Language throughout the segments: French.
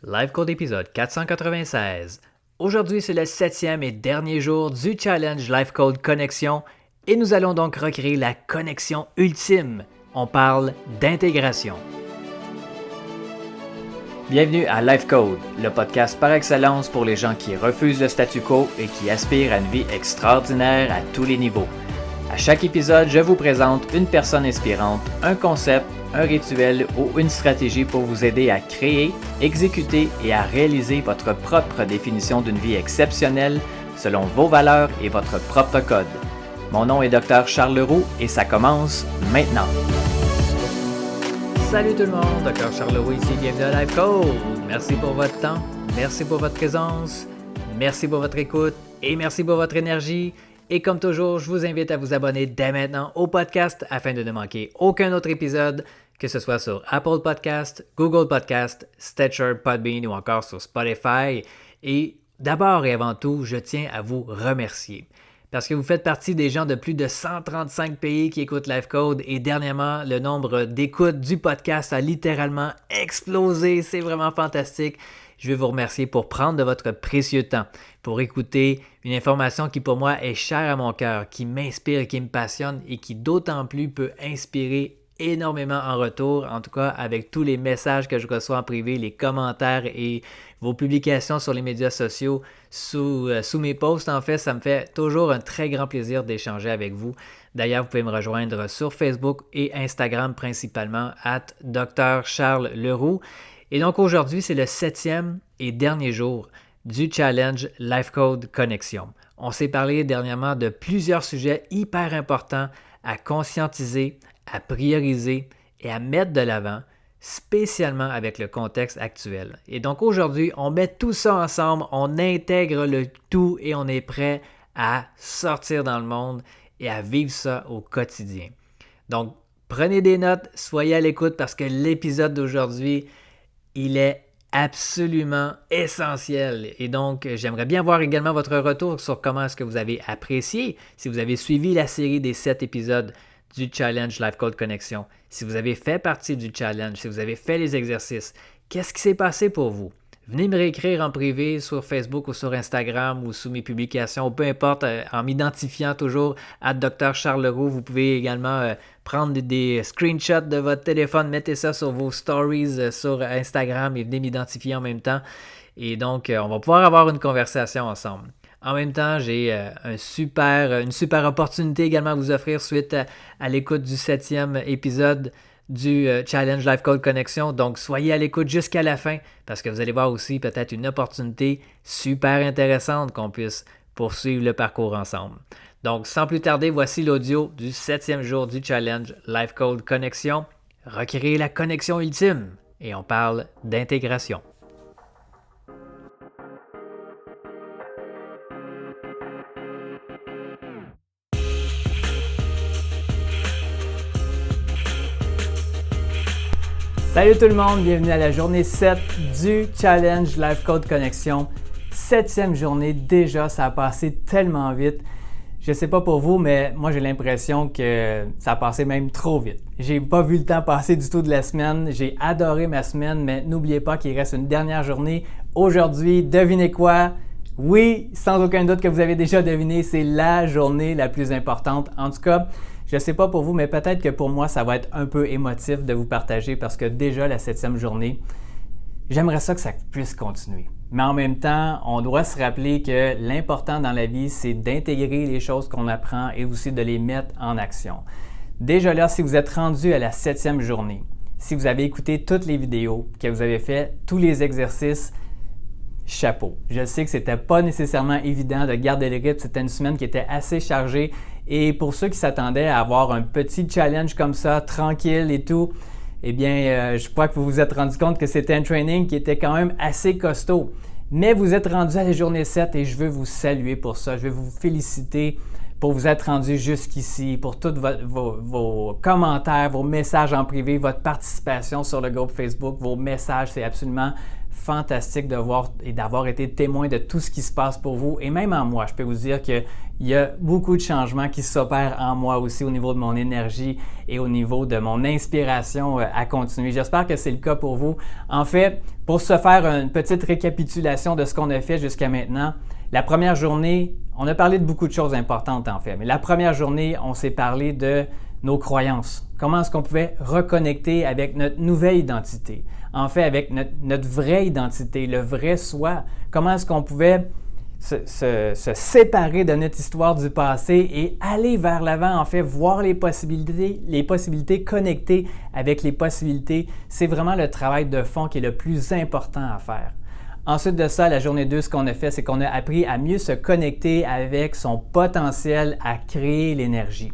Live Code épisode 496. Aujourd'hui, c'est le 7e et dernier jour du challenge Live Code Connexion et nous allons donc recréer la connexion ultime. On parle d'intégration. Bienvenue à Live Code, le podcast par excellence pour les gens qui refusent le statu quo et qui aspirent à une vie extraordinaire à tous les niveaux. À chaque épisode, je vous présente une personne inspirante, un concept, un rituel ou une stratégie pour vous aider à créer, exécuter et à réaliser votre propre définition d'une vie exceptionnelle selon vos valeurs et votre propre code. Mon nom est Dr Charles Leroux et ça commence maintenant. Salut tout le monde, Dr Charles Leroux ici, bienvenue à Live Code. Merci pour votre temps, merci pour votre présence, merci pour votre écoute et merci pour votre énergie. Et comme toujours, je vous invite à vous abonner dès maintenant au podcast afin de ne manquer aucun autre épisode, que ce soit sur Apple Podcast, Google Podcast, Stitcher, Podbean ou encore sur Spotify. Et d'abord et avant tout, je tiens à vous remercier parce que vous faites partie des gens de plus de 135 pays qui écoutent Live Code et dernièrement, le nombre d'écoutes du podcast a littéralement explosé. C'est vraiment fantastique. Je veux vous remercier pour prendre de votre précieux temps, pour écouter une information qui pour moi est chère à mon cœur, qui m'inspire, qui me passionne et qui d'autant plus peut inspirer énormément en retour, en tout cas avec tous les messages que je reçois en privé, les commentaires et vos publications sur les médias sociaux sous mes posts. En fait, ça me fait toujours un très grand plaisir d'échanger avec vous. D'ailleurs, vous pouvez me rejoindre sur Facebook et Instagram principalement @Dr Charles Leroux. Et donc aujourd'hui, c'est le 7e et dernier jour du challenge Live Code Connexion. On s'est parlé dernièrement de plusieurs sujets hyper importants à conscientiser, à prioriser et à mettre de l'avant, spécialement avec le contexte actuel. Et donc aujourd'hui, on met tout ça ensemble, on intègre le tout et on est prêt à sortir dans le monde et à vivre ça au quotidien. Donc, prenez des notes, soyez à l'écoute parce que l'épisode d'aujourd'hui, il est absolument essentiel. Et donc, j'aimerais bien voir également votre retour sur comment est-ce que vous avez apprécié, si vous avez suivi la série des 7 épisodes du Challenge Live Code Connexion, si vous avez fait partie du challenge, si vous avez fait les exercices, qu'est-ce qui s'est passé pour vous? Venez me réécrire en privé sur Facebook ou sur Instagram ou sous mes publications, ou peu importe, en m'identifiant toujours à Dr Charles Leroux. Vous pouvez également prendre des screenshots de votre téléphone, mettez ça sur vos stories sur Instagram et venez m'identifier en même temps. Et donc, on va pouvoir avoir une conversation ensemble. En même temps, j'ai une super opportunité également à vous offrir suite à l'écoute du 7e épisode du Challenge Live Code Connexion. Donc, soyez à l'écoute jusqu'à la fin parce que vous allez voir aussi peut-être une opportunité super intéressante qu'on puisse poursuivre le parcours ensemble. Donc, sans plus tarder, voici l'audio du 7e jour du Challenge Live Code Connexion. Recréer la connexion ultime et on parle d'intégration. Salut tout le monde, bienvenue à la journée 7 du Challenge Live Code Connexion. 7e journée, déjà, ça a passé tellement vite. Je sais pas pour vous, mais moi j'ai l'impression que ça a passé même trop vite. J'ai pas vu le temps passer du tout de la semaine. J'ai adoré ma semaine, mais n'oubliez pas qu'il reste une dernière journée. Aujourd'hui, devinez quoi? Oui, sans aucun doute que vous avez déjà deviné, c'est la journée la plus importante. En tout cas, je ne sais pas pour vous, mais peut-être que pour moi, ça va être un peu émotif de vous partager parce que déjà la 7e journée, j'aimerais ça que ça puisse continuer. Mais en même temps, on doit se rappeler que l'important dans la vie, c'est d'intégrer les choses qu'on apprend et aussi de les mettre en action. Déjà là, si vous êtes rendu à la 7e journée, si vous avez écouté toutes les vidéos, que vous avez fait tous les exercices, chapeau. Je sais que c'était pas nécessairement évident de garder le rythme. C'était une semaine qui était assez chargée. Et pour ceux qui s'attendaient à avoir un petit challenge comme ça, tranquille et tout, eh bien, je crois que vous vous êtes rendu compte que c'était un training qui était quand même assez costaud. Mais vous êtes rendu à la journée 7 et je veux vous saluer pour ça. Je veux vous féliciter pour vous être rendu jusqu'ici, pour tous vos commentaires, vos messages en privé, votre participation sur le groupe Facebook, vos messages. C'est absolument fantastique de voir et d'avoir été témoin de tout ce qui se passe pour vous. Et même en moi, je peux vous dire qu'il y a beaucoup de changements qui s'opèrent en moi aussi au niveau de mon énergie et au niveau de mon inspiration à continuer. J'espère que c'est le cas pour vous. En fait, pour se faire une petite récapitulation de ce qu'on a fait jusqu'à maintenant, la première journée, on a parlé de beaucoup de choses importantes en fait, mais la première journée, on s'est parlé de nos croyances. Comment est-ce qu'on pouvait reconnecter avec notre nouvelle identité? En fait, avec notre vraie identité, le vrai soi. Comment est-ce qu'on pouvait se séparer de notre histoire du passé et aller vers l'avant, en fait, voir les possibilités connectées avec les possibilités. C'est vraiment le travail de fond qui est le plus important à faire. Ensuite de ça, la journée 2, ce qu'on a fait, c'est qu'on a appris à mieux se connecter avec son potentiel à créer l'énergie.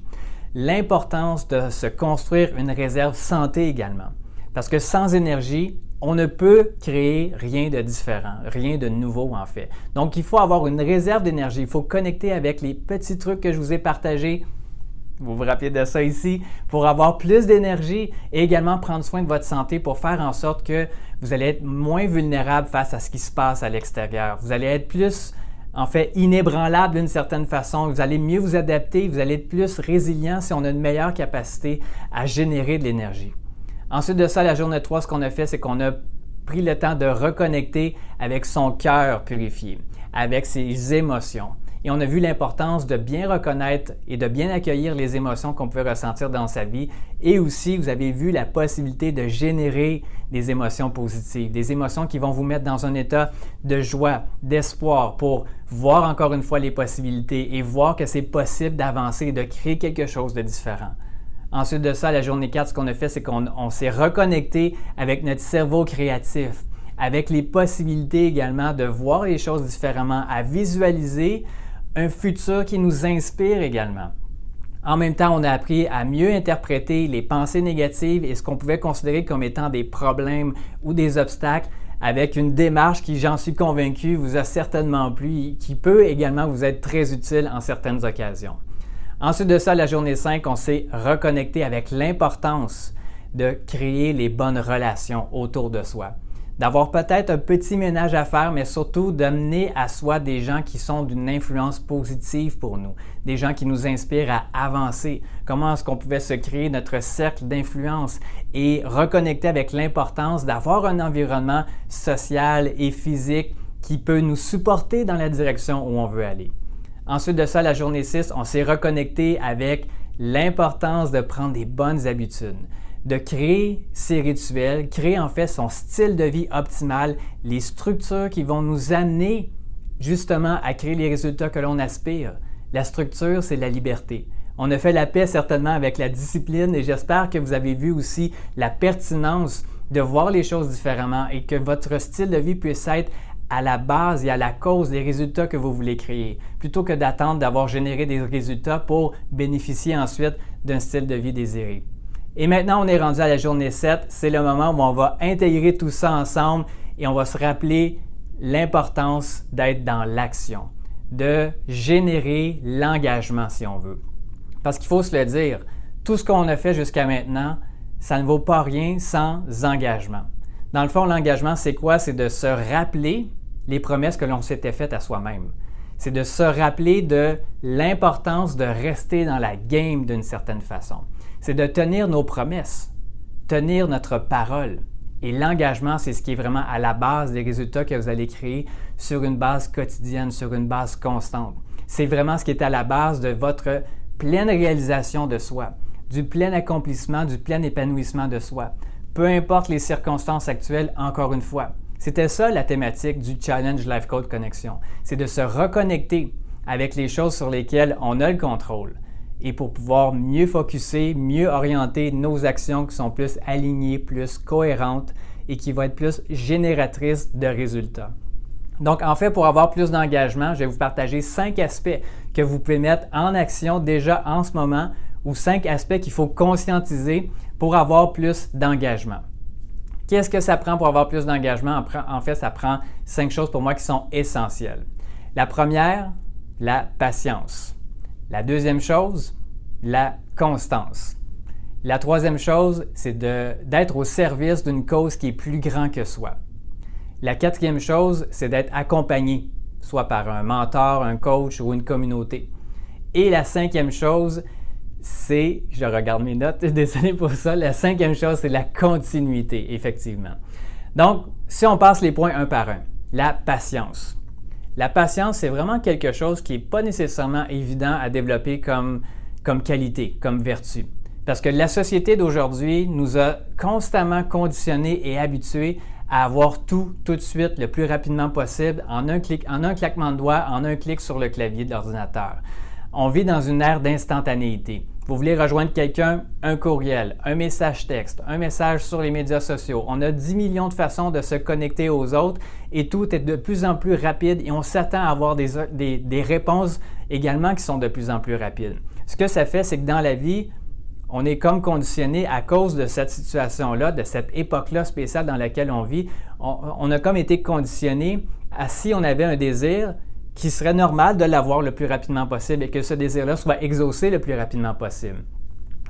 L'importance de se construire une réserve santé également. Parce que sans énergie, on ne peut créer rien de différent, rien de nouveau en fait. Donc, il faut avoir une réserve d'énergie. Il faut connecter avec les petits trucs que je vous ai partagés. Vous vous rappelez de ça ici, pour avoir plus d'énergie et également prendre soin de votre santé pour faire en sorte que vous allez être moins vulnérable face à ce qui se passe à l'extérieur. Vous allez être plus, en fait, inébranlable d'une certaine façon. Vous allez mieux vous adapter, vous allez être plus résilient si on a une meilleure capacité à générer de l'énergie. Ensuite de ça, la journée 3, ce qu'on a fait, c'est qu'on a pris le temps de reconnecter avec son cœur purifié, avec ses émotions. Et on a vu l'importance de bien reconnaître et de bien accueillir les émotions qu'on peut ressentir dans sa vie. Et aussi, vous avez vu la possibilité de générer des émotions positives, des émotions qui vont vous mettre dans un état de joie, d'espoir pour voir encore une fois les possibilités et voir que c'est possible d'avancer et de créer quelque chose de différent. Ensuite de ça, la journée 4, ce qu'on a fait, c'est qu'on s'est reconnecté avec notre cerveau créatif, avec les possibilités également de voir les choses différemment, à visualiser un futur qui nous inspire également. En même temps, on a appris à mieux interpréter les pensées négatives et ce qu'on pouvait considérer comme étant des problèmes ou des obstacles avec une démarche qui, j'en suis convaincu, vous a certainement plu, qui peut également vous être très utile en certaines occasions. Ensuite de ça, la journée 5, on s'est reconnecté avec l'importance de créer les bonnes relations autour de soi. D'avoir peut-être un petit ménage à faire, mais surtout d'amener à soi des gens qui sont d'une influence positive pour nous, des gens qui nous inspirent à avancer. Comment est-ce qu'on pouvait se créer notre cercle d'influence et reconnecter avec l'importance d'avoir un environnement social et physique qui peut nous supporter dans la direction où on veut aller. Ensuite de ça, la journée 6, on s'est reconnecté avec l'importance de prendre des bonnes habitudes, de créer ses rituels, créer en fait son style de vie optimal, les structures qui vont nous amener justement à créer les résultats que l'on aspire. La structure, c'est la liberté. On a fait la paix certainement avec la discipline et j'espère que vous avez vu aussi la pertinence de voir les choses différemment et que votre style de vie puisse être à la base et à la cause des résultats que vous voulez créer, plutôt que d'attendre d'avoir généré des résultats pour bénéficier ensuite d'un style de vie désiré. Et maintenant, on est rendu à la journée 7. C'est le moment où on va intégrer tout ça ensemble et on va se rappeler l'importance d'être dans l'action, de générer l'engagement si on veut. Parce qu'il faut se le dire, tout ce qu'on a fait jusqu'à maintenant, ça ne vaut pas rien sans engagement. Dans le fond, l'engagement, c'est quoi? C'est de se rappeler les promesses que l'on s'était faites à soi-même. C'est de se rappeler de l'importance de rester dans la game d'une certaine façon. C'est de tenir nos promesses, tenir notre parole. Et l'engagement, c'est ce qui est vraiment à la base des résultats que vous allez créer sur une base quotidienne, sur une base constante. C'est vraiment ce qui est à la base de votre pleine réalisation de soi, du plein accomplissement, du plein épanouissement de soi. Peu importe les circonstances actuelles, encore une fois. C'était ça la thématique du Challenge Life Code Connexion. C'est de se reconnecter avec les choses sur lesquelles on a le contrôle et pour pouvoir mieux focusser, mieux orienter nos actions qui sont plus alignées, plus cohérentes et qui vont être plus génératrices de résultats. Donc, en fait, pour avoir plus d'engagement, je vais vous partager 5 aspects que vous pouvez mettre en action déjà en ce moment ou 5 aspects qu'il faut conscientiser pour avoir plus d'engagement. Qu'est-ce que ça prend pour avoir plus d'engagement? En fait, ça prend 5 choses pour moi qui sont essentielles. La première, la patience. La deuxième chose, la constance. La troisième chose, c'est d'être au service d'une cause qui est plus grande que soi. La quatrième chose, c'est d'être accompagné, soit par un mentor, un coach ou une communauté. Et la cinquième chose, c'est, je regarde mes notes, désolé pour ça, la cinquième chose, c'est la continuité, effectivement. Donc, si on passe les points un par un, la patience. La patience, c'est vraiment quelque chose qui n'est pas nécessairement évident à développer comme qualité, comme vertu. Parce que la société d'aujourd'hui nous a constamment conditionnés et habitués à avoir tout de suite, le plus rapidement possible, en un claquement de doigts, en un clic sur le clavier de l'ordinateur. On vit dans une ère d'instantanéité. Vous voulez rejoindre quelqu'un, un courriel, un message texte, un message sur les médias sociaux. On a 10 millions de façons de se connecter aux autres et tout est de plus en plus rapide et on s'attend à avoir des réponses également qui sont de plus en plus rapides. Ce que ça fait, c'est que dans la vie, on est comme conditionné à cause de cette situation-là, de cette époque-là spéciale dans laquelle on vit. On a comme été conditionné à si on avait un désir, qu'il serait normal de l'avoir le plus rapidement possible et que ce désir-là soit exaucé le plus rapidement possible.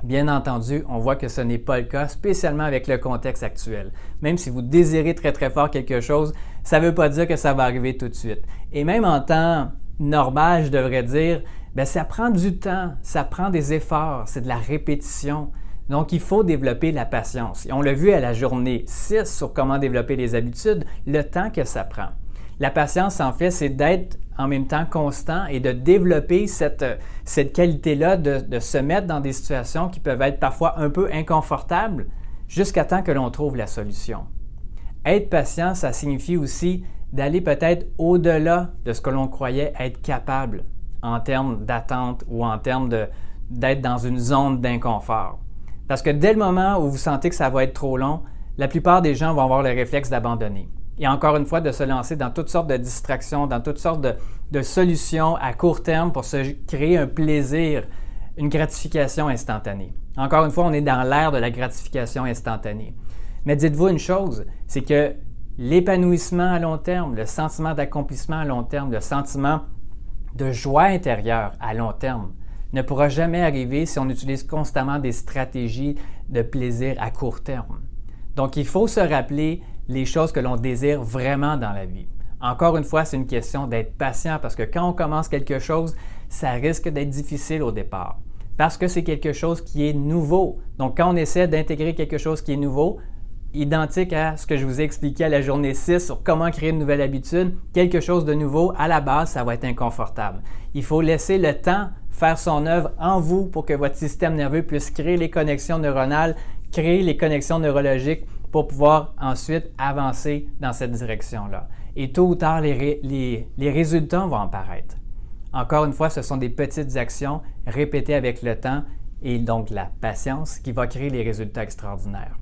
Bien entendu, on voit que ce n'est pas le cas, spécialement avec le contexte actuel. Même si vous désirez très très fort quelque chose, ça ne veut pas dire que ça va arriver tout de suite. Et même en temps normal, je devrais dire, ça prend du temps, ça prend des efforts, c'est de la répétition. Donc, il faut développer la patience. Et on l'a vu à la journée 6 sur comment développer les habitudes, le temps que ça prend. La patience, en fait, c'est d'être en même temps constant et de développer cette qualité-là de se mettre dans des situations qui peuvent être parfois un peu inconfortables jusqu'à temps que l'on trouve la solution. Être patient, ça signifie aussi d'aller peut-être au-delà de ce que l'on croyait être capable en termes d'attente ou en termes d'être dans une zone d'inconfort. Parce que dès le moment où vous sentez que ça va être trop long, la plupart des gens vont avoir le réflexe d'abandonner. Et encore une fois, de se lancer dans toutes sortes de distractions, dans toutes sortes de solutions à court terme pour se créer un plaisir, une gratification instantanée. Encore une fois, on est dans l'ère de la gratification instantanée. Mais dites-vous une chose, c'est que l'épanouissement à long terme, le sentiment d'accomplissement à long terme, le sentiment de joie intérieure à long terme ne pourra jamais arriver si on utilise constamment des stratégies de plaisir à court terme. Donc, il faut se rappeler les choses que l'on désire vraiment dans la vie. Encore une fois, c'est une question d'être patient parce que quand on commence quelque chose, ça risque d'être difficile au départ parce que c'est quelque chose qui est nouveau. Donc, quand on essaie d'intégrer quelque chose qui est nouveau, identique à ce que je vous ai expliqué à la journée 6 sur comment créer une nouvelle habitude, quelque chose de nouveau, à la base, ça va être inconfortable. Il faut laisser le temps faire son œuvre en vous pour que votre système nerveux puisse créer les connexions neuronales, créer les connexions neurologiques pour pouvoir ensuite avancer dans cette direction-là. Et tôt ou tard, les résultats vont apparaître. Encore une fois, ce sont des petites actions répétées avec le temps et donc la patience qui va créer les résultats extraordinaires.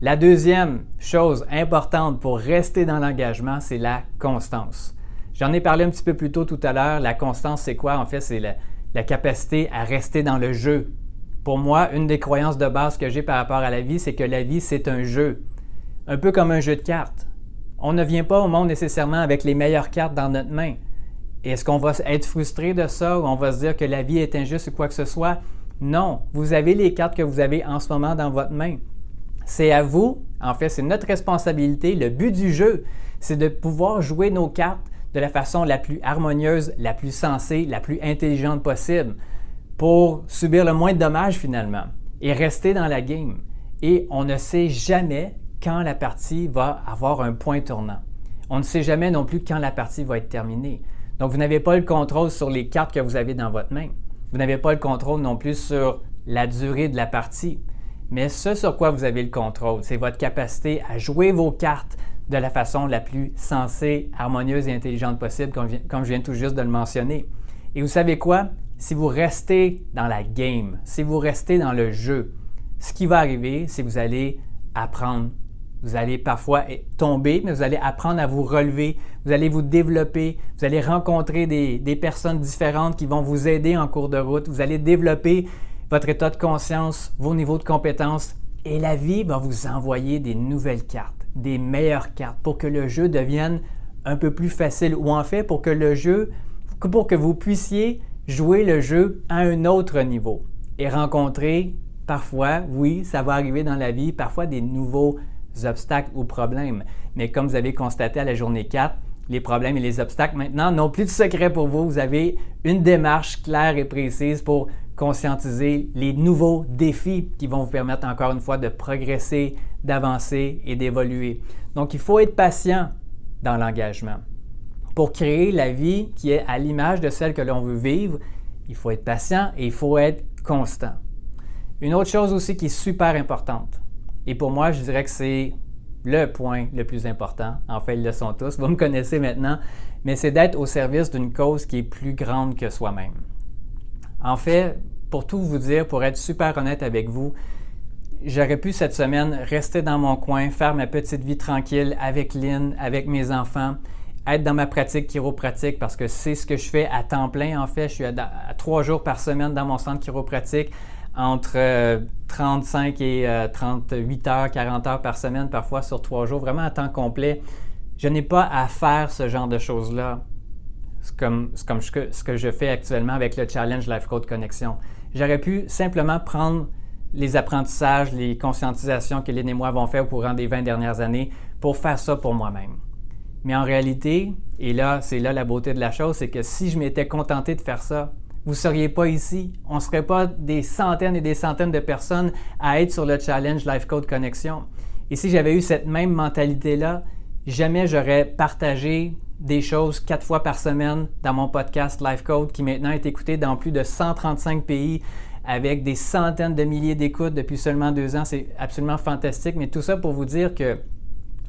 La deuxième chose importante pour rester dans l'engagement, c'est la constance. J'en ai parlé un petit peu plus tôt tout à l'heure. La constance, c'est quoi? En fait, c'est la capacité à rester dans le jeu. Pour moi, une des croyances de base que j'ai par rapport à la vie, c'est que la vie, c'est un jeu. Un peu comme un jeu de cartes. On ne vient pas au monde nécessairement avec les meilleures cartes dans notre main. Est-ce qu'on va être frustré de ça ou on va se dire que la vie est injuste ou quoi que ce soit? Non, vous avez les cartes que vous avez en ce moment dans votre main. C'est à vous, en fait, c'est notre responsabilité. Le but du jeu, c'est de pouvoir jouer nos cartes de la façon la plus harmonieuse, la plus sensée, la plus intelligente possible pour subir le moins de dommages finalement et rester dans la game. Et on ne sait jamais quand la partie va avoir un point tournant. On ne sait jamais non plus quand la partie va être terminée. Donc, vous n'avez pas le contrôle sur les cartes que vous avez dans votre main. Vous n'avez pas le contrôle non plus sur la durée de la partie. Mais ce sur quoi vous avez le contrôle, c'est votre capacité à jouer vos cartes de la façon la plus sensée, harmonieuse et intelligente possible, comme je viens tout juste de le mentionner. Et vous savez quoi? Si vous restez dans la game, si vous restez dans le jeu, ce qui va arriver, c'est que vous allez apprendre. Vous allez parfois tomber, mais vous allez apprendre à vous relever, vous allez vous développer, vous allez rencontrer des personnes différentes qui vont vous aider en cours de route, vous allez développer votre état de conscience, vos niveaux de compétences et la vie va vous envoyer des nouvelles cartes, des meilleures cartes pour que le jeu devienne un peu plus facile ou en fait pour que le jeu, pour que vous puissiez jouer le jeu à un autre niveau et rencontrer parfois, oui, ça va arriver dans la vie, parfois des nouveaux obstacles ou problèmes. Mais comme vous avez constaté à la journée 4, les problèmes et les obstacles maintenant n'ont plus de secret pour vous. Vous avez une démarche claire et précise pour conscientiser les nouveaux défis qui vont vous permettre encore une fois de progresser, d'avancer et d'évoluer. Donc, il faut être patient dans l'engagement. Pour créer la vie qui est à l'image de celle que l'on veut vivre, il faut être patient et il faut être constant. Une autre chose aussi qui est super importante, et pour moi, je dirais que c'est le point le plus important. En fait, ils le sont tous, vous me connaissez maintenant, mais c'est d'être au service d'une cause qui est plus grande que soi-même. En fait, pour tout vous dire, pour être super honnête avec vous, j'aurais pu cette semaine rester dans mon coin, faire ma petite vie tranquille avec Lynn, avec mes enfants, être dans ma pratique chiropratique parce que c'est ce que je fais à temps plein. En fait, je suis à 3 jours par semaine dans mon centre chiropratique, entre 35 et 38 heures, 40 heures par semaine, parfois sur 3 jours, vraiment à temps complet. Je n'ai pas à faire ce genre de choses-là, comme ce que je fais actuellement avec le Challenge Life Code Connexion. J'aurais pu simplement prendre les apprentissages, les conscientisations que Lynn et moi avons fait au courant des 20 dernières années pour faire ça pour moi-même. Mais en réalité, et là, c'est là la beauté de la chose, c'est que si je m'étais contenté de faire ça, vous ne seriez pas ici. On ne serait pas des centaines et des centaines de personnes à être sur le Challenge Life Code Connexion. Et si j'avais eu cette même mentalité-là, jamais j'aurais partagé des choses 4 fois par semaine dans mon podcast Life Code qui maintenant est écouté dans plus de 135 pays avec des centaines de milliers d'écoutes depuis seulement 2 ans. C'est absolument fantastique. Mais tout ça pour vous dire que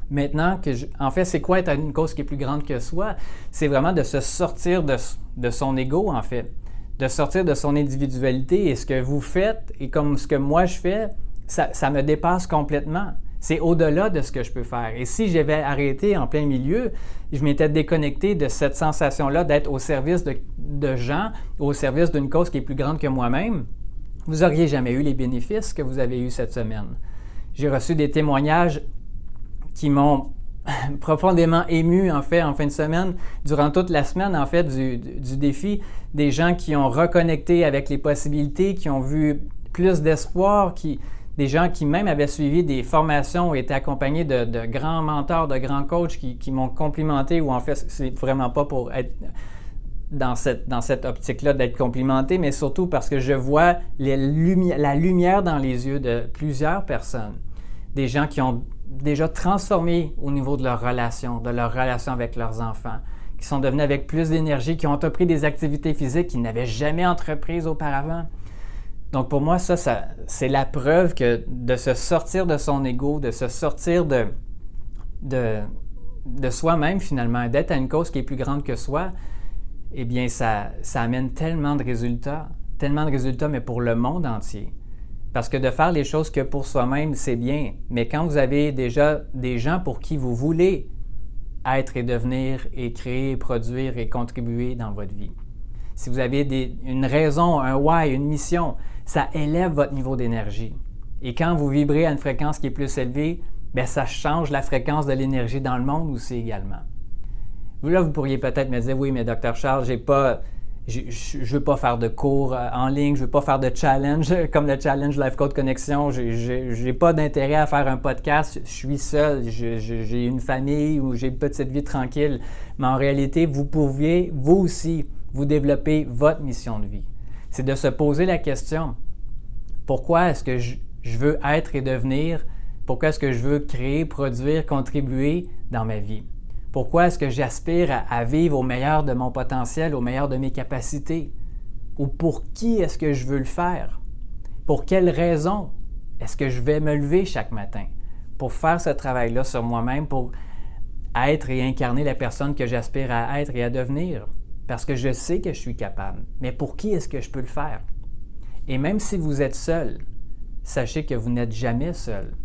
maintenant, en fait, c'est quoi être une cause qui est plus grande que soi? C'est vraiment de se sortir de son ego, en fait. De sortir de son individualité. Et ce que vous faites, et comme ce que moi je fais, ça me dépasse complètement. C'est au-delà de ce que je peux faire. Et si j'avais arrêté en plein milieu, je m'étais déconnecté de cette sensation-là d'être au service de gens, au service d'une cause qui est plus grande que moi-même, vous n'auriez jamais eu les bénéfices que vous avez eus cette semaine. J'ai reçu des témoignages qui m'ont profondément ému, en fait, en fin de semaine, durant toute la semaine, en fait, du défi, des gens qui ont reconnecté avec les possibilités, qui ont vu plus d'espoir, des gens qui même avaient suivi des formations ou étaient accompagnés de grands mentors, de grands coachs qui m'ont complimenté, ou en fait, c'est vraiment pas pour être dans cette optique-là d'être complimenté, mais surtout parce que je vois la lumière dans les yeux de plusieurs personnes. Des gens qui ont déjà transformé au niveau de leur relation avec leurs enfants, qui sont devenus avec plus d'énergie, qui ont entrepris des activités physiques qu'ils n'avaient jamais entreprises auparavant. Donc pour moi, ça c'est la preuve que de se sortir de son ego, de se sortir de soi-même finalement, d'être à une cause qui est plus grande que soi, eh bien ça amène tellement de résultats, mais pour le monde entier. Parce que de faire les choses que pour soi-même, c'est bien. Mais quand vous avez déjà des gens pour qui vous voulez être et devenir et créer, produire et contribuer dans votre vie, si vous avez une raison, un why, une mission, ça élève votre niveau d'énergie. Et quand vous vibrez à une fréquence qui est plus élevée, bien, ça change la fréquence de l'énergie dans le monde aussi également. Là, vous pourriez peut-être me dire, oui, mais Dr. Charles, je ne veux pas faire de cours en ligne, je ne veux pas faire de challenge comme le Challenge Life Code Connexion, je n'ai pas d'intérêt à faire un podcast, je suis seul, j'ai une famille ou j'ai une petite vie tranquille. Mais en réalité, vous pouviez, vous aussi, vous développer votre mission de vie. C'est de se poser la question, pourquoi est-ce que je veux être et devenir, pourquoi est-ce que je veux créer, produire, contribuer dans ma vie? Pourquoi est-ce que j'aspire à vivre au meilleur de mon potentiel, au meilleur de mes capacités? Ou pour qui est-ce que je veux le faire? Pour quelle raison est-ce que je vais me lever chaque matin? Pour faire ce travail-là sur moi-même, pour être et incarner la personne que j'aspire à être et à devenir. Parce que je sais que je suis capable. Mais pour qui est-ce que je peux le faire? Et même si vous êtes seul, sachez que vous n'êtes jamais seul.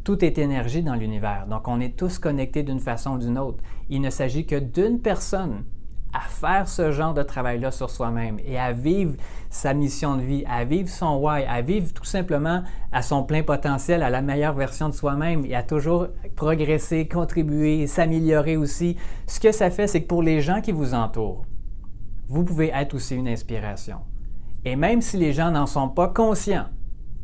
Tout est énergie dans l'univers, donc on est tous connectés d'une façon ou d'une autre. Il ne s'agit que d'une personne à faire ce genre de travail-là sur soi-même et à vivre sa mission de vie, à vivre son why, à vivre tout simplement à son plein potentiel, à la meilleure version de soi-même et à toujours progresser, contribuer, s'améliorer aussi. Ce que ça fait, c'est que pour les gens qui vous entourent, vous pouvez être aussi une inspiration. Et même si les gens n'en sont pas conscients,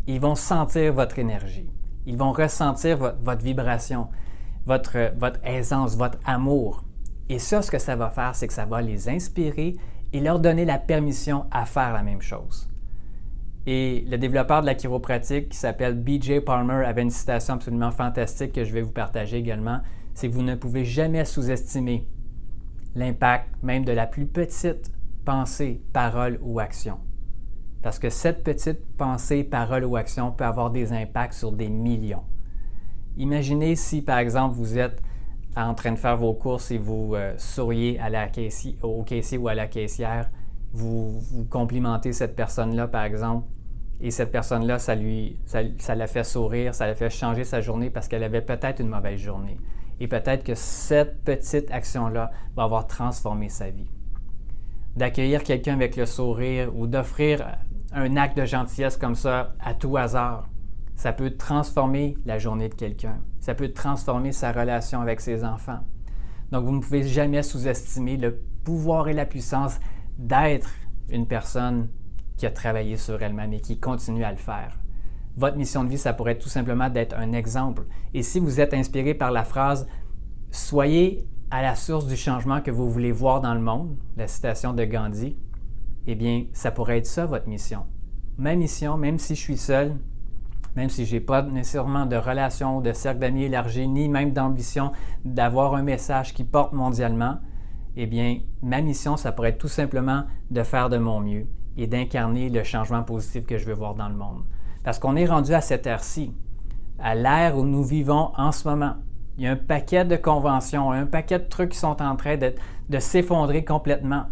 ils vont sentir votre énergie. Ils vont ressentir votre vibration, votre aisance, votre amour. Et ça, ce que ça va faire, c'est que ça va les inspirer et leur donner la permission à faire la même chose. Et le développeur de la chiropratique qui s'appelle B.J. Palmer avait une citation absolument fantastique que je vais vous partager également, c'est que vous ne pouvez jamais sous-estimer l'impact même de la plus petite pensée, parole ou action. Parce que cette petite pensée, parole ou action peut avoir des impacts sur des millions. Imaginez si, par exemple, vous êtes en train de faire vos courses et vous souriez au caissier ou à la caissière, vous complimentez cette personne-là, par exemple, et cette personne-là, ça la fait sourire, ça la fait changer sa journée parce qu'elle avait peut-être une mauvaise journée. Et peut-être que cette petite action-là va avoir transformé sa vie. D'accueillir quelqu'un avec le sourire ou d'offrir un acte de gentillesse comme ça à tout hasard, ça peut transformer la journée de quelqu'un. Ça peut transformer sa relation avec ses enfants. Donc, vous ne pouvez jamais sous-estimer le pouvoir et la puissance d'être une personne qui a travaillé sur elle-même et qui continue à le faire. Votre mission de vie, ça pourrait être tout simplement d'être un exemple. Et si vous êtes inspiré par la phrase « Soyez à la source du changement que vous voulez voir dans le monde », la citation de Gandhi, eh bien, ça pourrait être ça, votre mission. Ma mission, même si je suis seul, même si je n'ai pas nécessairement de relation, de cercle d'amis élargi, ni même d'ambition d'avoir un message qui porte mondialement, eh bien, ma mission, ça pourrait être tout simplement de faire de mon mieux et d'incarner le changement positif que je veux voir dans le monde. Parce qu'on est rendu à cette ère-ci, à l'ère où nous vivons en ce moment. Il y a un paquet de conventions, un paquet de trucs qui sont en train de s'effondrer complètement.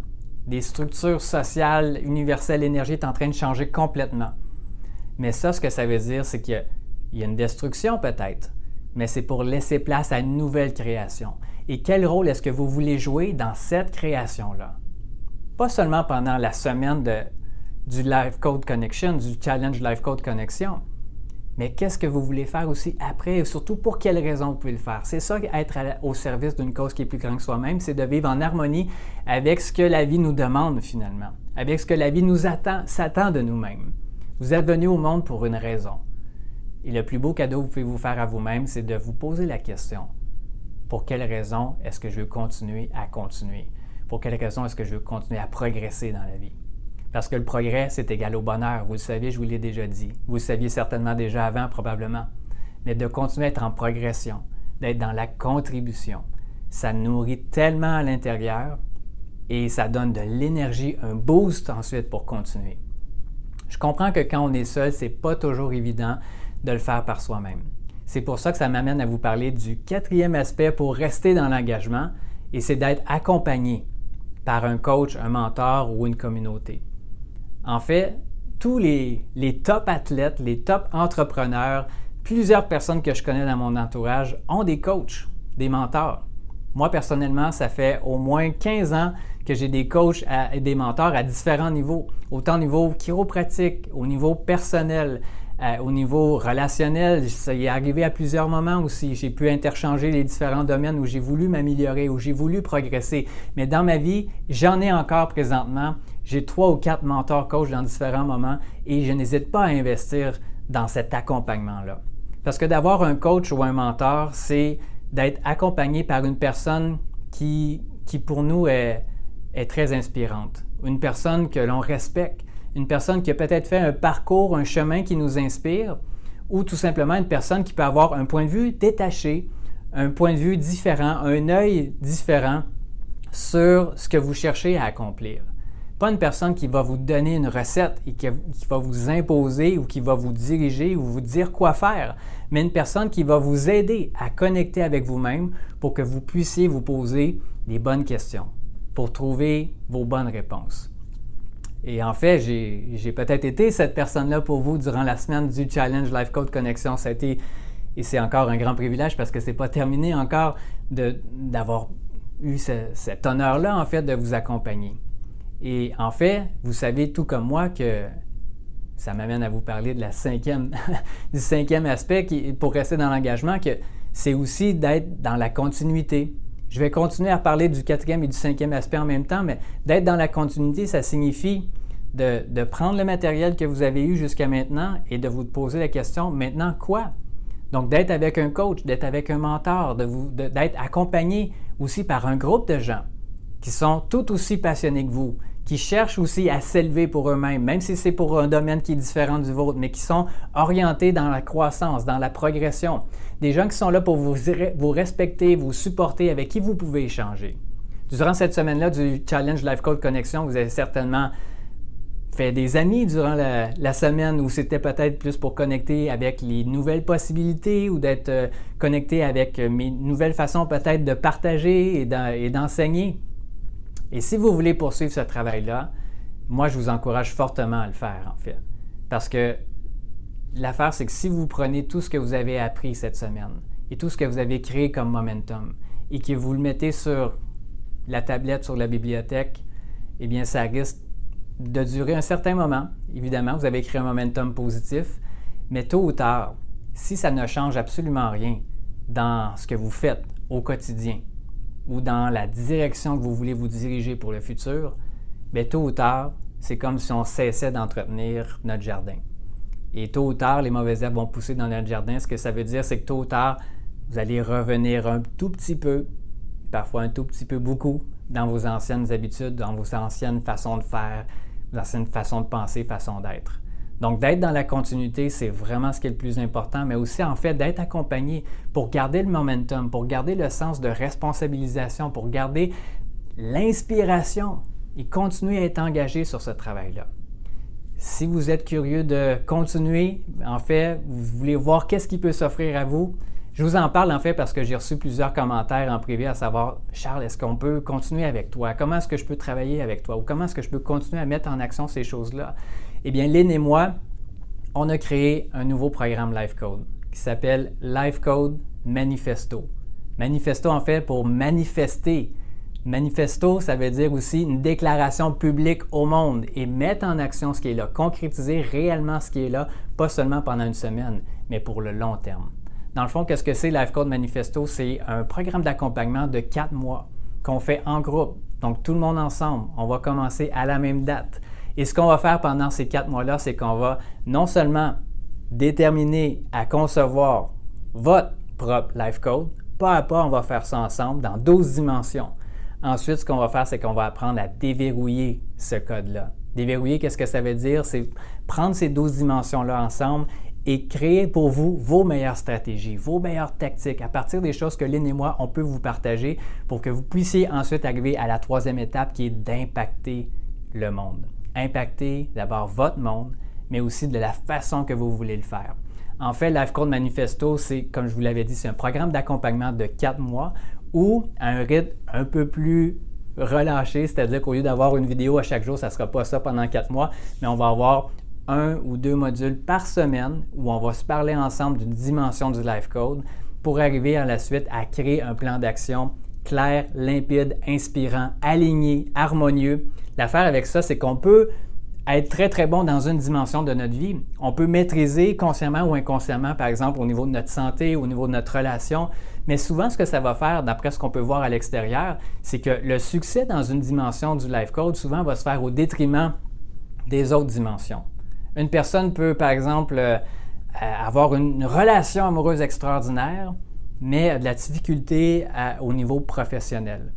Des structures sociales, universelles, l'énergie est en train de changer complètement. Mais ça, ce que ça veut dire, c'est qu'il y a une destruction peut-être, mais c'est pour laisser place à une nouvelle création. Et quel rôle est-ce que vous voulez jouer dans cette création-là? Pas seulement pendant la semaine du Life Code Connection, du Challenge Life Code Connection, mais qu'est-ce que vous voulez faire aussi après et surtout pour quelles raisons vous pouvez le faire. C'est ça, être au service d'une cause qui est plus grande que soi-même, c'est de vivre en harmonie avec ce que la vie nous demande finalement, avec ce que la vie s'attend de nous-mêmes. Vous êtes venu au monde pour une raison. Et le plus beau cadeau que vous pouvez vous faire à vous-même, c'est de vous poser la question. Pour quelle raison est-ce que je veux continuer à continuer? Pour quelle raison est-ce que je veux continuer à progresser dans la vie? Parce que le progrès, c'est égal au bonheur. Vous le savez, je vous l'ai déjà dit. Vous le saviez certainement déjà avant, probablement. Mais de continuer à être en progression, d'être dans la contribution, ça nourrit tellement à l'intérieur et ça donne de l'énergie, un boost ensuite pour continuer. Je comprends que quand on est seul, ce n'est pas toujours évident de le faire par soi-même. C'est pour ça que ça m'amène à vous parler du quatrième aspect pour rester dans l'engagement, et c'est d'être accompagné par un coach, un mentor ou une communauté. En fait, tous les top athlètes, les top entrepreneurs, plusieurs personnes que je connais dans mon entourage ont des coachs, des mentors. Moi, personnellement, ça fait au moins 15 ans que j'ai des coachs et des mentors à différents niveaux, autant au niveau chiropratique, au niveau personnel, au niveau relationnel. Ça y est arrivé à plusieurs moments aussi. J'ai pu interchanger les différents domaines où j'ai voulu m'améliorer, où j'ai voulu progresser. Mais dans ma vie, j'en ai encore présentement. J'ai 3 ou 4 mentors coachs dans différents moments et je n'hésite pas à investir dans cet accompagnement-là. Parce que d'avoir un coach ou un mentor, c'est d'être accompagné par une personne qui pour nous est très inspirante, une personne que l'on respecte, une personne qui a peut-être fait un parcours, un chemin qui nous inspire, ou tout simplement une personne qui peut avoir un point de vue détaché, un point de vue différent, un œil différent sur ce que vous cherchez à accomplir. Pas une personne qui va vous donner une recette et qui va vous imposer ou qui va vous diriger ou vous dire quoi faire, mais une personne qui va vous aider à connecter avec vous-même pour que vous puissiez vous poser les bonnes questions, pour trouver vos bonnes réponses. Et en fait, j'ai peut-être été cette personne-là pour vous durant la semaine du Challenge Life Code Connection. Ça a été, et c'est encore un grand privilège parce que ce n'est pas terminé encore d'avoir eu cet honneur-là, en fait, de vous accompagner. Et en fait, vous savez tout comme moi que ça m'amène à vous parler de du cinquième aspect pour rester dans l'engagement, que c'est aussi d'être dans la continuité. Je vais continuer à parler du 4e et du 5e aspect en même temps, mais d'être dans la continuité, ça signifie de prendre le matériel que vous avez eu jusqu'à maintenant et de vous poser la question, maintenant quoi? Donc, d'être avec un coach, d'être avec un mentor, d'être accompagné aussi par un groupe de gens qui sont tout aussi passionnés que vous, qui cherchent aussi à s'élever pour eux-mêmes, même si c'est pour un domaine qui est différent du vôtre, mais qui sont orientés dans la croissance, dans la progression. Des gens qui sont là pour vous respecter, vous supporter, avec qui vous pouvez échanger. Durant cette semaine-là du Challenge Life Code Connexion, vous avez certainement fait des amis durant la semaine où c'était peut-être plus pour connecter avec les nouvelles possibilités ou d'être connecté avec mes nouvelles façons peut-être de partager et d'enseigner. Et si vous voulez poursuivre ce travail-là, moi, je vous encourage fortement à le faire, en fait. Parce que l'affaire, c'est que si vous prenez tout ce que vous avez appris cette semaine et tout ce que vous avez créé comme momentum et que vous le mettez sur la tablette, sur la bibliothèque, eh bien, ça risque de durer un certain moment. Évidemment, vous avez créé un momentum positif, mais tôt ou tard, si ça ne change absolument rien dans ce que vous faites au quotidien, ou dans la direction que vous voulez vous diriger pour le futur, bien, tôt ou tard, c'est comme si on cessait d'entretenir notre jardin. Et tôt ou tard, les mauvaises herbes vont pousser dans notre jardin. Ce que ça veut dire, c'est que tôt ou tard, vous allez revenir un tout petit peu, parfois un tout petit peu beaucoup, dans vos anciennes habitudes, dans vos anciennes façons de faire, vos anciennes façons de penser, façons d'être. Donc, d'être dans la continuité, c'est vraiment ce qui est le plus important, mais aussi, en fait, d'être accompagné pour garder le momentum, pour garder le sens de responsabilisation, pour garder l'inspiration et continuer à être engagé sur ce travail-là. Si vous êtes curieux de continuer, en fait, vous voulez voir qu'est-ce qui peut s'offrir à vous, je vous en parle en fait parce que j'ai reçu plusieurs commentaires en privé à savoir « Charles, est-ce qu'on peut continuer avec toi? Comment est-ce que je peux travailler avec toi? Ou comment est-ce que je peux continuer à mettre en action ces choses-là? » Eh bien, Lynn et moi, on a créé un nouveau programme Life Code qui s'appelle Life Code Manifesto. Manifesto, en fait, pour manifester. Manifesto, ça veut dire aussi une déclaration publique au monde et mettre en action ce qui est là, concrétiser réellement ce qui est là, pas seulement pendant une semaine, mais pour le long terme. Dans le fond, qu'est-ce que c'est Life Code Manifesto? C'est un programme d'accompagnement de 4 mois qu'on fait en groupe, donc tout le monde ensemble. On va commencer à la même date. Et ce qu'on va faire pendant ces 4 mois-là, c'est qu'on va non seulement déterminer à concevoir votre propre Life Code, pas à pas, on va faire ça ensemble dans 12 dimensions. Ensuite, ce qu'on va faire, c'est qu'on va apprendre à déverrouiller ce code-là. Déverrouiller, qu'est-ce que ça veut dire? C'est prendre ces 12 dimensions-là ensemble et créer pour vous vos meilleures stratégies, vos meilleures tactiques à partir des choses que Lynn et moi, on peut vous partager pour que vous puissiez ensuite arriver à la 3e étape qui est d'impacter le monde. Impacter d'abord votre monde, mais aussi de la façon que vous voulez le faire. En fait, Life Code Manifesto, c'est, comme je vous l'avais dit, c'est un programme d'accompagnement de 4 mois ou à un rythme un peu plus relâché, c'est-à-dire qu'au lieu d'avoir une vidéo à chaque jour, ça ne sera pas ça pendant 4 mois, mais on va avoir 1 ou 2 modules par semaine où on va se parler ensemble d'une dimension du Life Code pour arriver à la suite à créer un plan d'action clair, limpide, inspirant, aligné, harmonieux. L'affaire avec ça, c'est qu'on peut être très, très bon dans une dimension de notre vie. On peut maîtriser consciemment ou inconsciemment, par exemple, au niveau de notre santé, au niveau de notre relation. Mais souvent, ce que ça va faire, d'après ce qu'on peut voir à l'extérieur, c'est que le succès dans une dimension du Life Code, souvent, va se faire au détriment des autres dimensions. Une personne peut, par exemple, avoir une relation amoureuse extraordinaire, mais a de la difficulté au niveau professionnel.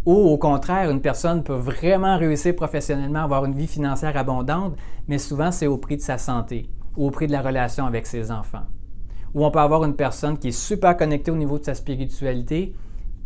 Ou au contraire, une personne peut vraiment réussir professionnellement, avoir une vie financière abondante, mais souvent c'est au prix de sa santé ou au prix de la relation avec ses enfants. Ou on peut avoir une personne qui est super connectée au niveau de sa spiritualité,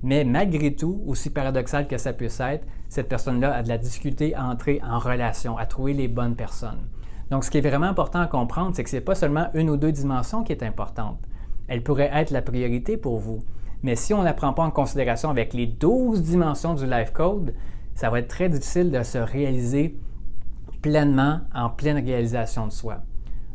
mais malgré tout, aussi paradoxal que ça puisse être, cette personne-là a de la difficulté à entrer en relation, à trouver les bonnes personnes. Donc, ce qui est vraiment important à comprendre, c'est que ce n'est pas seulement 1 ou 2 dimensions qui est importante. Elle pourrait être la priorité pour vous. Mais si on ne la prend pas en considération avec les 12 dimensions du Life Code, ça va être très difficile de se réaliser pleinement en pleine réalisation de soi.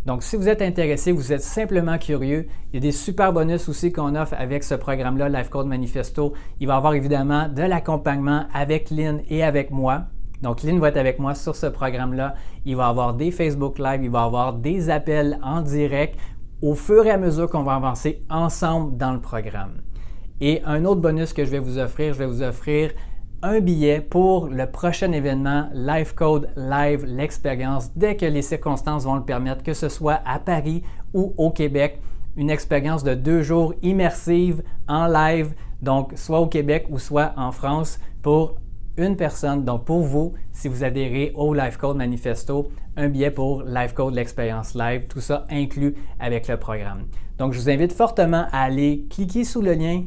Donc, si vous êtes intéressé, vous êtes simplement curieux, il y a des super bonus aussi qu'on offre avec ce programme-là, Life Code Manifesto. Il va y avoir évidemment de l'accompagnement avec Lynn et avec moi. Donc, Lynn va être avec moi sur ce programme-là. Il va y avoir des Facebook Live, il va y avoir des appels en direct au fur et à mesure qu'on va avancer ensemble dans le programme. Et un autre bonus que je vais vous offrir un billet pour le prochain événement Life Code Live, l'expérience, dès que les circonstances vont le permettre, que ce soit à Paris ou au Québec. Une expérience de 2 jours immersive en live, donc soit au Québec ou soit en France pour une personne. Donc pour vous, si vous adhérez au Life Code Manifesto, un billet pour Life Code, l'expérience live, tout ça inclus avec le programme. Donc je vous invite fortement à aller cliquer sur le lien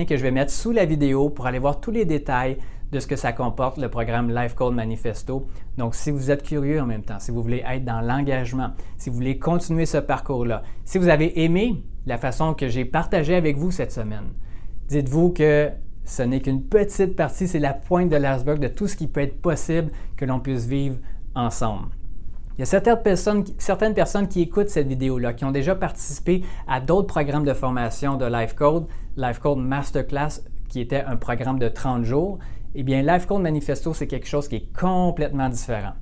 que je vais mettre sous la vidéo pour aller voir tous les détails de ce que ça comporte, le programme Life Code Manifesto. Donc si vous êtes curieux en même temps, si vous voulez être dans l'engagement, si vous voulez continuer ce parcours-là, si vous avez aimé la façon que j'ai partagé avec vous cette semaine, dites-vous que ce n'est qu'une petite partie, c'est la pointe de l'iceberg de tout ce qui peut être possible que l'on puisse vivre ensemble. Il y a certaines personnes qui écoutent cette vidéo-là, qui ont déjà participé à d'autres programmes de formation de Life Code Masterclass, qui était un programme de 30 jours. Eh bien, Life Code Manifesto, c'est quelque chose qui est complètement différent.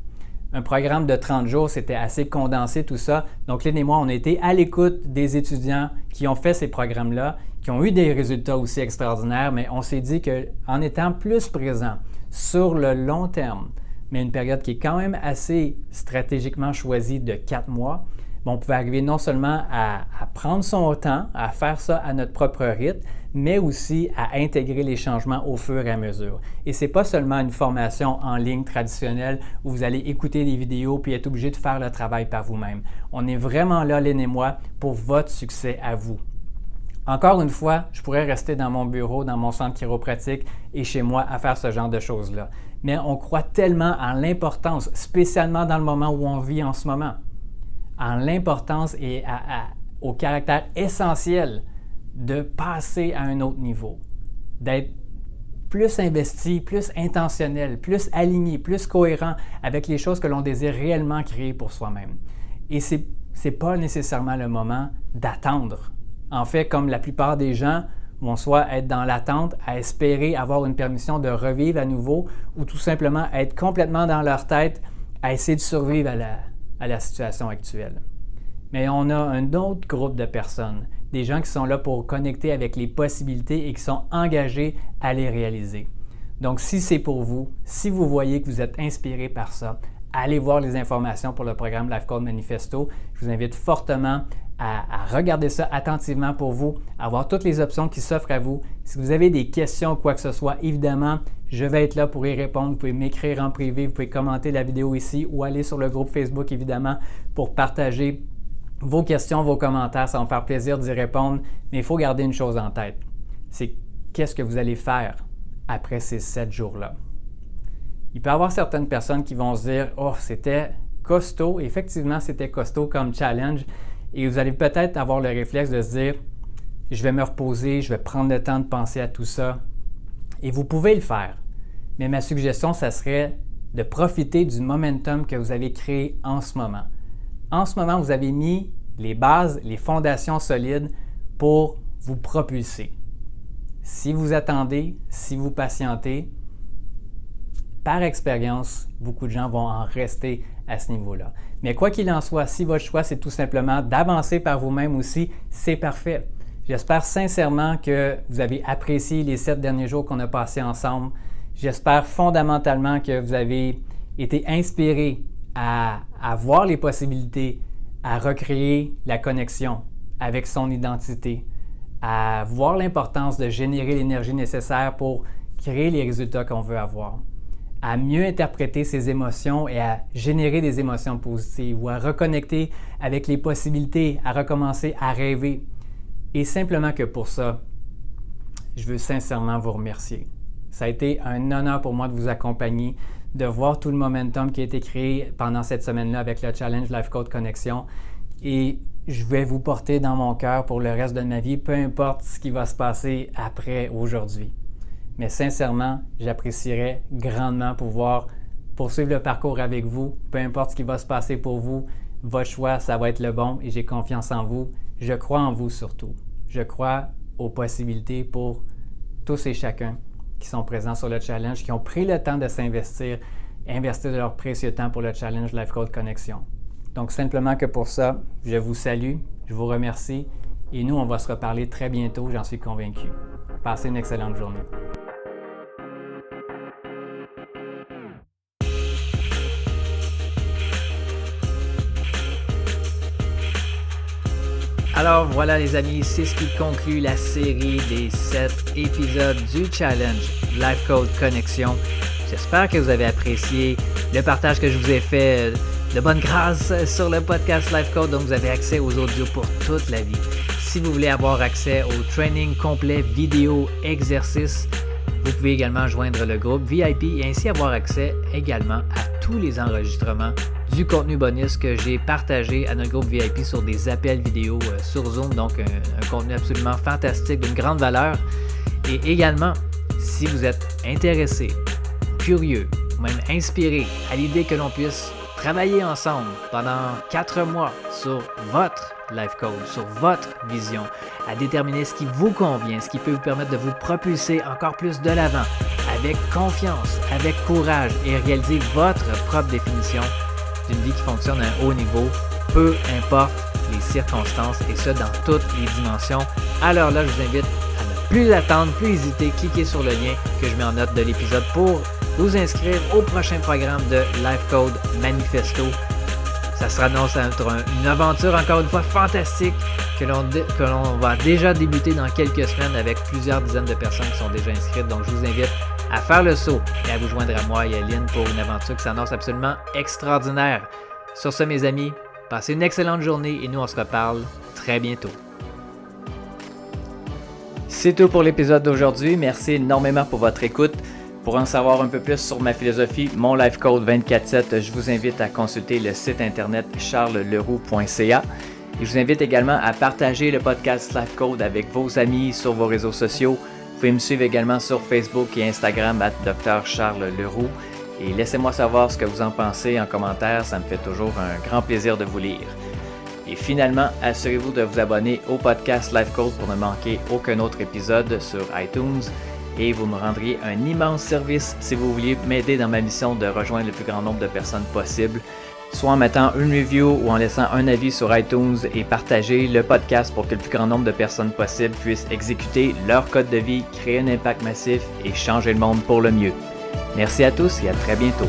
Un programme de 30 jours, c'était assez condensé tout ça. Donc, Lynn et moi, on a été à l'écoute des étudiants qui ont fait ces programmes-là, qui ont eu des résultats aussi extraordinaires, mais on s'est dit qu'en étant plus présent sur le long terme, mais une période qui est quand même assez stratégiquement choisie de 4 mois, on pouvait arriver non seulement à prendre son temps, à faire ça à notre propre rythme, mais aussi à intégrer les changements au fur et à mesure. Et ce n'est pas seulement une formation en ligne traditionnelle où vous allez écouter des vidéos puis être obligé de faire le travail par vous-même. On est vraiment là, Lynn et moi, pour votre succès à vous. Encore une fois, je pourrais rester dans mon bureau, dans mon centre chiropratique et chez moi à faire ce genre de choses-là. Mais on croit tellement en l'importance, spécialement dans le moment où on vit en ce moment, en l'importance et au caractère essentiel de passer à un autre niveau, d'être plus investi, plus intentionnel, plus aligné, plus cohérent avec les choses que l'on désire réellement créer pour soi-même. Et ce n'est pas nécessairement le moment d'attendre. En fait, comme la plupart des gens vont soit être dans l'attente, à espérer avoir une permission de revivre à nouveau, ou tout simplement être complètement dans leur tête à essayer de survivre à la situation actuelle. Mais on a un autre groupe de personnes, des gens qui sont là pour connecter avec les possibilités et qui sont engagés à les réaliser. Donc, si c'est pour vous, si vous voyez que vous êtes inspiré par ça, allez voir les informations pour le programme Life Code Manifesto. Je vous invite fortement à regarder ça attentivement pour vous, à voir toutes les options qui s'offrent à vous. Si vous avez des questions ou quoi que ce soit, évidemment, je vais être là pour y répondre. Vous pouvez m'écrire en privé, vous pouvez commenter la vidéo ici ou aller sur le groupe Facebook, évidemment, pour partager vos questions, vos commentaires. Ça va me faire plaisir d'y répondre. Mais il faut garder une chose en tête. C'est qu'est-ce que vous allez faire après ces 7 jours-là. Il peut y avoir certaines personnes qui vont se dire « Oh, c'était costaud. » Effectivement, c'était costaud comme challenge. Et vous allez peut-être avoir le réflexe de se dire « Je vais me reposer, je vais prendre le temps de penser à tout ça. » Et vous pouvez le faire. Mais ma suggestion, ça serait de profiter du momentum que vous avez créé en ce moment. En ce moment, vous avez mis les bases, les fondations solides pour vous propulser. Si vous attendez, si vous patientez, par expérience, beaucoup de gens vont en rester à ce niveau-là. Mais quoi qu'il en soit, si votre choix, c'est tout simplement d'avancer par vous-même aussi, c'est parfait. J'espère sincèrement que vous avez apprécié les 7 derniers jours qu'on a passés ensemble. J'espère fondamentalement que vous avez été inspiré à voir les possibilités, à recréer la connexion avec son identité, à voir l'importance de générer l'énergie nécessaire pour créer les résultats qu'on veut avoir, à mieux interpréter ses émotions et à générer des émotions positives ou à reconnecter avec les possibilités, à recommencer à rêver. Et simplement que pour ça, je veux sincèrement vous remercier. Ça a été un honneur pour moi de vous accompagner, de voir tout le momentum qui a été créé pendant cette semaine-là avec le Challenge Life Code Connexion. Et je vais vous porter dans mon cœur pour le reste de ma vie, peu importe ce qui va se passer après aujourd'hui. Mais sincèrement, j'apprécierais grandement pouvoir poursuivre le parcours avec vous, peu importe ce qui va se passer pour vous. Votre choix, ça va être le bon et j'ai confiance en vous. Je crois en vous surtout. Je crois aux possibilités pour tous et chacun qui sont présents sur le challenge, qui ont pris le temps de s'investir, investir de leur précieux temps pour le challenge Life Code Connexion. Donc simplement que pour ça, je vous salue, je vous remercie et nous, on va se reparler très bientôt, j'en suis convaincu. Passez une excellente journée. Alors voilà les amis, c'est ce qui conclut la série des 7 épisodes du challenge Life Code Connexion. J'espère que vous avez apprécié le partage que je vous ai fait de bonne grâce sur le podcast Life Code, donc vous avez accès aux audios pour toute la vie. Si vous voulez avoir accès au training complet vidéo exercice, vous pouvez également joindre le groupe VIP et ainsi avoir accès également à tous les enregistrements du contenu bonus que j'ai partagé à notre groupe VIP sur des appels vidéo sur Zoom, donc un contenu absolument fantastique, d'une grande valeur. Et également, si vous êtes intéressé, curieux, ou même inspiré à l'idée que l'on puisse travailler ensemble pendant 4 mois sur votre life code, sur votre vision, à déterminer ce qui vous convient, ce qui peut vous permettre de vous propulser encore plus de l'avant, avec confiance, avec courage et réaliser votre propre définition d'une vie qui fonctionne à un haut niveau, peu importe les circonstances, et ce dans toutes les dimensions. Alors là, je vous invite à ne plus attendre, plus hésiter, cliquez sur le lien que je mets en note de l'épisode pour vous inscrire au prochain programme de Life Code Manifesto. Ça sera une aventure encore une fois fantastique que l'on va déjà débuter dans quelques semaines avec plusieurs dizaines de personnes qui sont déjà inscrites. Donc je vous invite à faire le saut et à vous joindre à moi et à Lynn pour une aventure qui s'annonce absolument extraordinaire. Sur ce mes amis, passez une excellente journée et nous on se reparle très bientôt. C'est tout pour l'épisode d'aujourd'hui. Merci énormément pour votre écoute. Pour en savoir un peu plus sur ma philosophie, mon Life Code 24/7, je vous invite à consulter le site internet charlesleroux.ca. Et je vous invite également à partager le podcast Life Code avec vos amis sur vos réseaux sociaux. Vous pouvez me suivre également sur Facebook et Instagram @Dr Charles Leroux. Et laissez-moi savoir ce que vous en pensez en commentaire, ça me fait toujours un grand plaisir de vous lire. Et finalement, assurez-vous de vous abonner au podcast Life Code pour ne manquer aucun autre épisode sur iTunes. Et vous me rendriez un immense service si vous vouliez m'aider dans ma mission de rejoindre le plus grand nombre de personnes possible, soit en mettant une review ou en laissant un avis sur iTunes et partager le podcast pour que le plus grand nombre de personnes possible puissent exécuter leur code de vie, créer un impact massif et changer le monde pour le mieux. Merci à tous et à très bientôt.